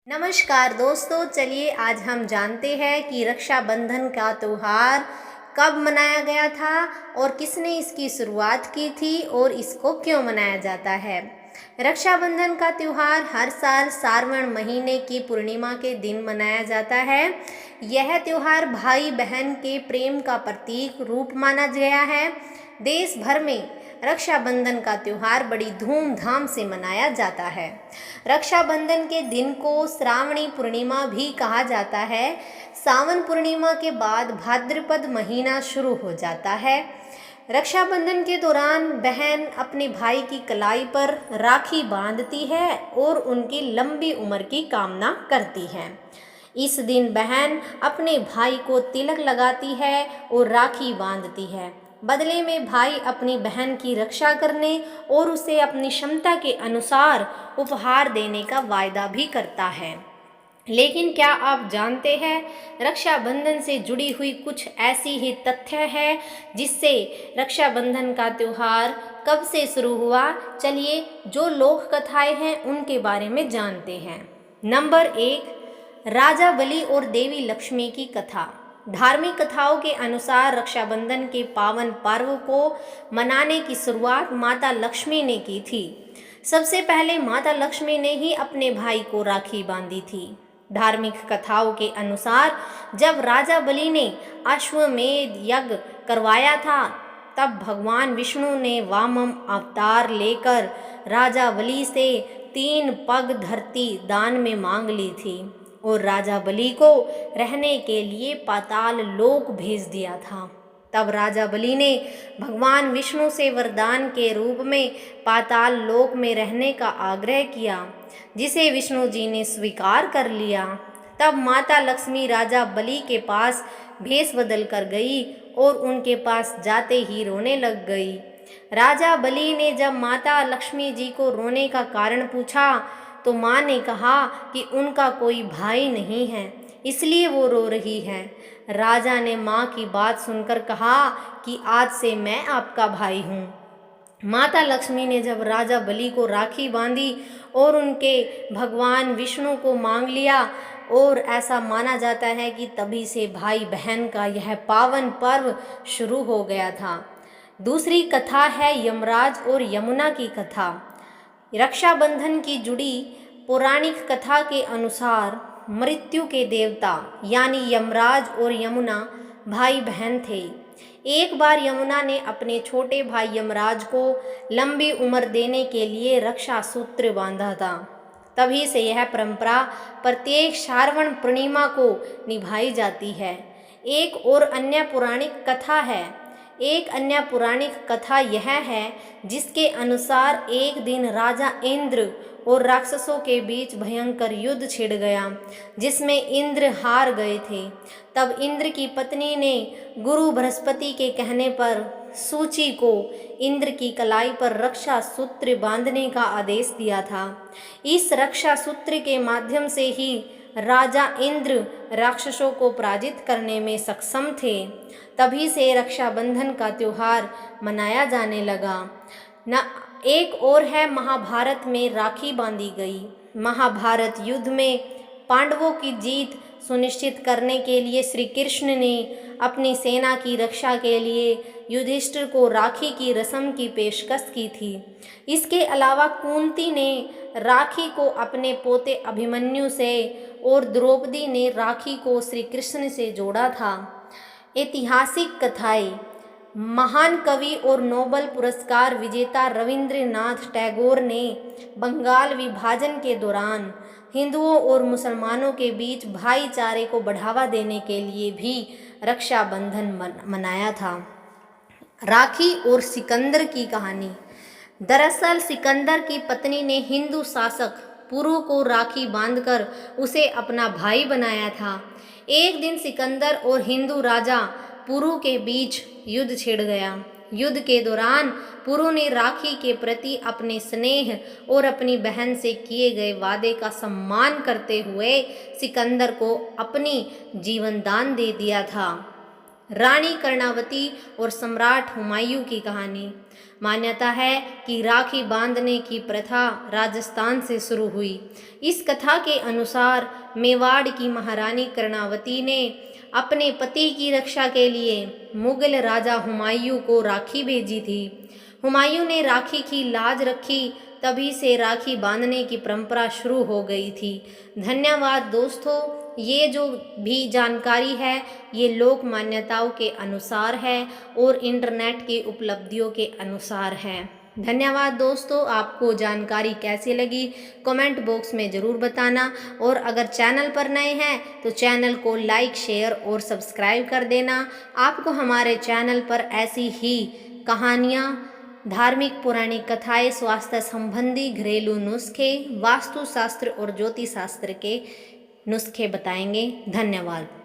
नमस्कार दोस्तों, चलिए आज हम जानते हैं कि रक्षाबंधन का त्यौहार कब मनाया गया था और किसने इसकी शुरुआत की थी और इसको क्यों मनाया जाता है। रक्षाबंधन का त्यौहार हर साल सावन महीने की पूर्णिमा के दिन मनाया जाता है। यह त्यौहार भाई बहन के प्रेम का प्रतीक रूप माना गया है। देश भर में रक्षाबंधन का त्यौहार बड़ी धूमधाम से मनाया जाता है। रक्षाबंधन के दिन को श्रावणी पूर्णिमा भी कहा जाता है। सावन पूर्णिमा के बाद भाद्रपद महीना शुरू हो जाता है। रक्षाबंधन के दौरान बहन अपने भाई की कलाई पर राखी बांधती है और उनकी लंबी उम्र की कामना करती है। इस दिन बहन अपने भाई को तिलक लगाती है और राखी बांधती है। बदले में भाई अपनी बहन की रक्षा करने और उसे अपनी क्षमता के अनुसार उपहार देने का वायदा भी करता है। लेकिन क्या आप जानते हैं, रक्षाबंधन से जुड़ी हुई कुछ ऐसी ही तथ्य है जिससे रक्षाबंधन का त्यौहार कब से शुरू हुआ। चलिए जो लोक कथाएं हैं उनके बारे में जानते हैं। नंबर 1, राजा बलि और देवी लक्ष्मी की कथा। धार्मिक कथाओं के अनुसार रक्षाबंधन के पावन पर्व को मनाने की शुरुआत माता लक्ष्मी ने की थी। सबसे पहले माता लक्ष्मी ने ही अपने भाई को राखी बांधी थी। धार्मिक कथाओं के अनुसार जब राजा बलि ने अश्वमेध यज्ञ करवाया था, तब भगवान विष्णु ने वामन अवतार लेकर राजा बलि से 3 पग धरती दान में मांग ली थी और राजा बलि को रहने के लिए पाताल लोक भेज दिया था। तब राजा बलि ने भगवान विष्णु से वरदान के रूप में पाताल लोक में रहने का आग्रह किया, जिसे विष्णु जी ने स्वीकार कर लिया। तब माता लक्ष्मी राजा बलि के पास भेष बदल कर गई और उनके पास जाते ही रोने लग गई। राजा बलि ने जब माता लक्ष्मी जी को रोने का कारण पूछा तो माँ ने कहा कि उनका कोई भाई नहीं है, इसलिए वो रो रही है। राजा ने माँ की बात सुनकर कहा कि आज से मैं आपका भाई हूँ। माता लक्ष्मी ने जब राजा बलि को राखी बांधी और उनके भगवान विष्णु को मांग लिया, और ऐसा माना जाता है कि तभी से भाई बहन का यह पावन पर्व शुरू हो गया था। दूसरी कथा है यमराज और यमुना की कथा। रक्षाबंधन की जुड़ी पौराणिक कथा के अनुसार मृत्यु के देवता यानी यमराज और यमुना भाई बहन थे। एक बार यमुना ने अपने छोटे भाई यमराज को लंबी उम्र देने के लिए रक्षा सूत्र बांधा था। तभी से यह परंपरा प्रत्येक श्रावण पूर्णिमा को निभाई जाती है। एक अन्य पौराणिक कथा यह है जिसके अनुसार एक दिन राजा इंद्र और राक्षसों के बीच भयंकर युद्ध छिड़ गया, जिसमें इंद्र हार गए थे। तब इंद्र की पत्नी ने गुरु बृहस्पति के कहने पर सूची को इंद्र की कलाई पर रक्षा सूत्र बांधने का आदेश दिया था। इस रक्षा सूत्र के माध्यम से ही राजा इंद्र राक्षसों को पराजित करने में सक्षम थे। तभी से रक्षाबंधन का त्यौहार मनाया जाने लगा। न एक और है महाभारत में राखी बांधी गई। महाभारत युद्ध में पांडवों की जीत सुनिश्चित करने के लिए श्री कृष्ण ने अपनी सेना की रक्षा के लिए युधिष्ठिर को राखी की रस्म की पेशकश की थी। इसके अलावा कुंती ने राखी को अपने पोते अभिमन्यु से और द्रौपदी ने राखी को श्री कृष्ण से जोड़ा था। ऐतिहासिक कथाएं। महान कवि और नोबेल पुरस्कार विजेता रविंद्रनाथ टैगोर ने बंगाल विभाजन के दौरान हिंदुओं और मुसलमानों के बीच भाईचारे को बढ़ावा देने के लिए भी रक्षाबंधन मनाया था। राखी और सिकंदर की कहानी। दरअसल सिकंदर की पत्नी ने हिंदू शासक पुरु को राखी बांधकर उसे अपना भाई बनाया था। एक दिन सिकंदर और हिंदू राजा पुरु के बीच युद्ध छिड़ गया। युद्ध के दौरान पुरु ने राखी के प्रति अपने स्नेह और अपनी बहन से किए गए वादे का सम्मान करते हुए सिकंदर को अपनी जीवन दान दे दिया था। रानी कर्णावती और सम्राट हुमायूं की कहानी। मान्यता है कि राखी बांधने की प्रथा राजस्थान से शुरू हुई। इस कथा के अनुसार मेवाड़ की महारानी कर्णावती ने अपने पति की रक्षा के लिए मुगल राजा हुमायूं को राखी भेजी थी। हुमायूं ने राखी की लाज रखी, तभी से राखी बांधने की परंपरा शुरू हो गई थी। धन्यवाद दोस्तों। ये जो भी जानकारी है ये लोक मान्यताओं के अनुसार है और इंटरनेट की उपलब्धियों के अनुसार है। धन्यवाद दोस्तों। आपको जानकारी कैसी लगी कमेंट बॉक्स में ज़रूर बताना, और अगर चैनल पर नए हैं तो चैनल को लाइक शेयर और सब्सक्राइब कर देना। आपको हमारे चैनल पर ऐसी ही कहानियाँ, धार्मिक पौराणिक कथाएं, स्वास्थ्य संबंधी घरेलू नुस्खे, वास्तुशास्त्र और ज्योतिष शास्त्र के नुस्खे बताएंगे। धन्यवाद।